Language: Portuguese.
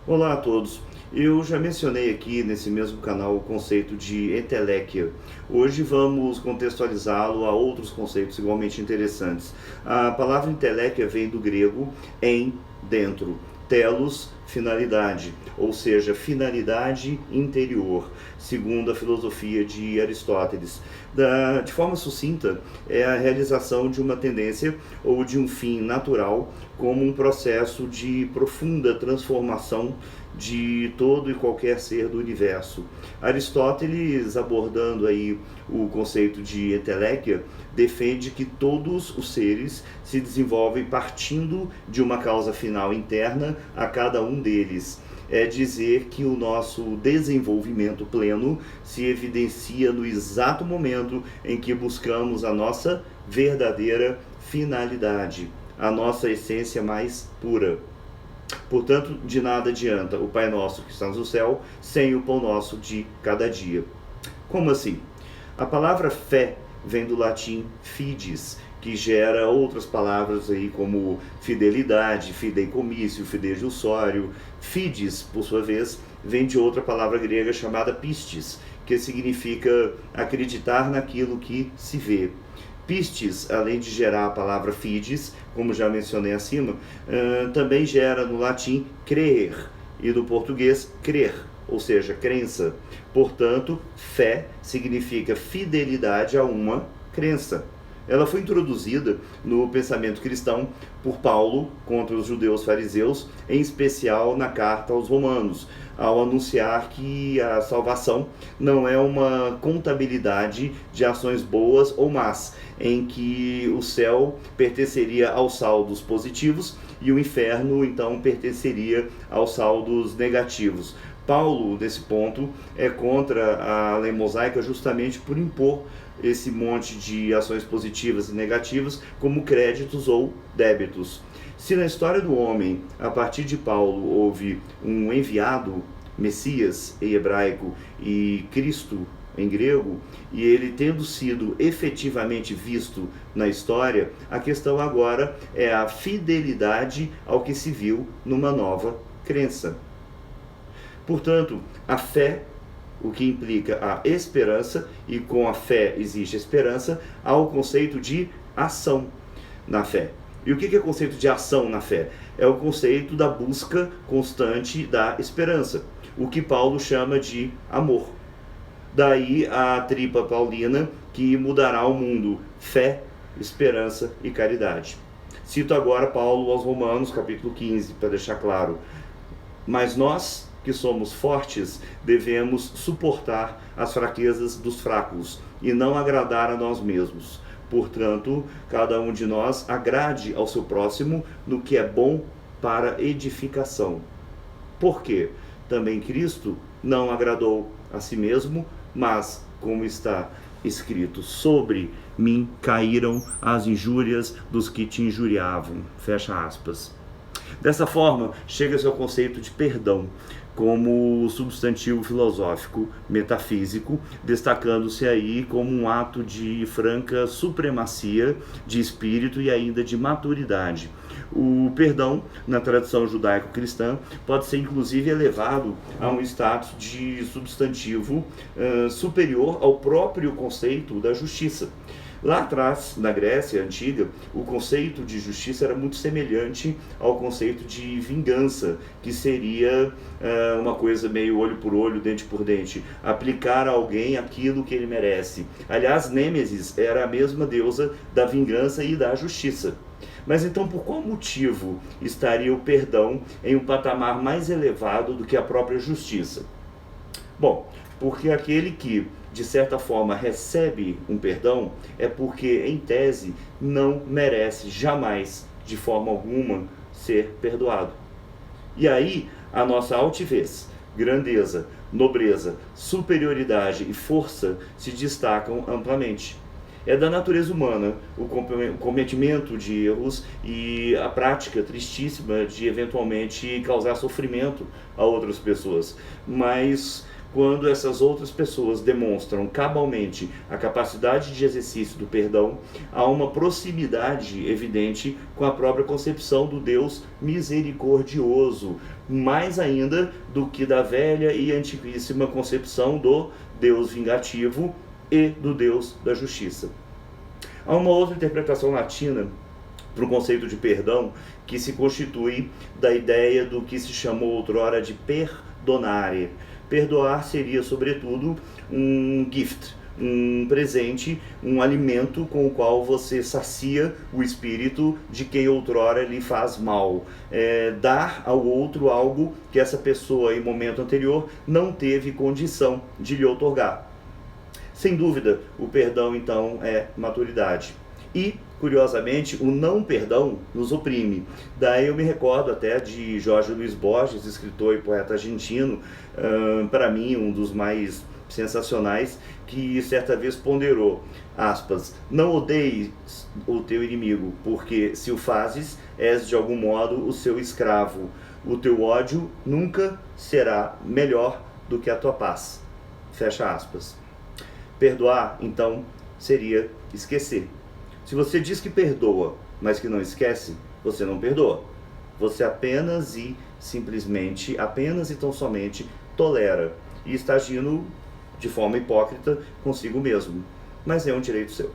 Olá a todos. Eu já mencionei aqui nesse mesmo canal o conceito de entelequia. Hoje vamos contextualizá-lo a outros conceitos igualmente interessantes. A palavra entelequia vem do grego em, dentro, telos, finalidade, ou seja, finalidade interior, segundo a filosofia de Aristóteles. De forma sucinta, é a realização de uma tendência ou de um fim natural como um processo de profunda transformação de todo e qualquer ser do universo. Aristóteles, abordando aí o conceito de entelequia, defende que todos os seres se desenvolvem partindo de uma causa final interna a cada um deles. É dizer que o nosso desenvolvimento pleno se evidencia no exato momento em que buscamos a nossa verdadeira finalidade, a nossa essência mais pura. Portanto, de nada adianta o Pai Nosso que está no céu sem o pão nosso de cada dia. Como assim? A palavra fé vem do latim fides, que gera outras palavras aí como fidelidade, fideicommissio, fidejussório. Fides, por sua vez, vem de outra palavra grega chamada pistis, que significa acreditar naquilo que se vê. Pistis, além de gerar a palavra fides, como já mencionei acima, também gera no latim crer e do português crer, ou seja, crença. Portanto, fé significa fidelidade a uma crença. Ela foi introduzida no pensamento cristão por Paulo contra os judeus fariseus, em especial na carta aos Romanos, ao anunciar que a salvação não é uma contabilidade de ações boas ou más, em que o céu pertenceria aos saldos positivos e o inferno então pertenceria aos saldos negativos. Paulo, nesse ponto, é contra a lei mosaica justamente por impor esse monte de ações positivas e negativas como créditos ou débitos. Se na história do homem, a partir de Paulo, houve um enviado, Messias em hebraico e Cristo em grego, e ele tendo sido efetivamente visto na história, a questão agora é a fidelidade ao que se viu numa nova crença. Portanto, a fé, o que implica a esperança, e com a fé existe esperança, há o conceito de ação na fé. E o que é o conceito de ação na fé? É o conceito da busca constante da esperança, o que Paulo chama de amor. Daí a tripa paulina que mudará o mundo: fé, esperança e caridade. Cito agora Paulo aos Romanos, capítulo 15, para deixar claro. Mas nós, que somos fortes, devemos suportar as fraquezas dos fracos e não agradar a nós mesmos. Portanto, cada um de nós agrade ao seu próximo no que é bom para edificação. Por quê? Também Cristo não agradou a si mesmo, mas, como está escrito, sobre mim caíram as injúrias dos que te injuriavam. Fecha aspas. Dessa forma, chega-se ao conceito de perdão como substantivo filosófico metafísico, destacando-se aí como um ato de franca supremacia de espírito e ainda de maturidade. O perdão, na tradição judaico-cristã, pode ser inclusive elevado a um status de substantivo superior ao próprio conceito da justiça. Lá atrás, na Grécia Antiga, o conceito de justiça era muito semelhante ao conceito de vingança, que seria uma coisa meio olho por olho, dente por dente, aplicar a alguém aquilo que ele merece. Aliás, Nêmesis era a mesma deusa da vingança e da justiça. Mas então, por qual motivo estaria o perdão em um patamar mais elevado do que a própria justiça? Bom, porque aquele que, de certa forma, recebe um perdão é porque, em tese, não merece jamais, de forma alguma, ser perdoado. E aí, a nossa altivez, grandeza, nobreza, superioridade e força se destacam amplamente. É da natureza humana o cometimento de erros e a prática tristíssima de eventualmente causar sofrimento a outras pessoas. Mas quando essas outras pessoas demonstram cabalmente a capacidade de exercício do perdão, há uma proximidade evidente com a própria concepção do Deus misericordioso, mais ainda do que da velha e antiquíssima concepção do Deus vingativo e do Deus da justiça. Há uma outra interpretação latina para o conceito de perdão que se constitui da ideia do que se chamou outrora de perdonare. Perdoar seria, sobretudo, um gift, um presente, um alimento com o qual você sacia o espírito de quem outrora lhe faz mal. Dar ao outro algo que essa pessoa, em momento anterior, não teve condição de lhe outorgar. Sem dúvida, o perdão, então, é maturidade. E, curiosamente, o não perdão nos oprime. Daí eu me recordo até de Jorge Luiz Borges, escritor e poeta argentino, para mim um dos mais sensacionais, que certa vez ponderou, aspas, não odeies o teu inimigo, porque se o fazes, és de algum modo o seu escravo. O teu ódio nunca será melhor do que a tua paz. Fecha aspas. Perdoar, então, seria esquecer. Se você diz que perdoa, mas que não esquece, você não perdoa. Você apenas e simplesmente, apenas e tão somente tolera e está agindo de forma hipócrita consigo mesmo. Mas é um direito seu.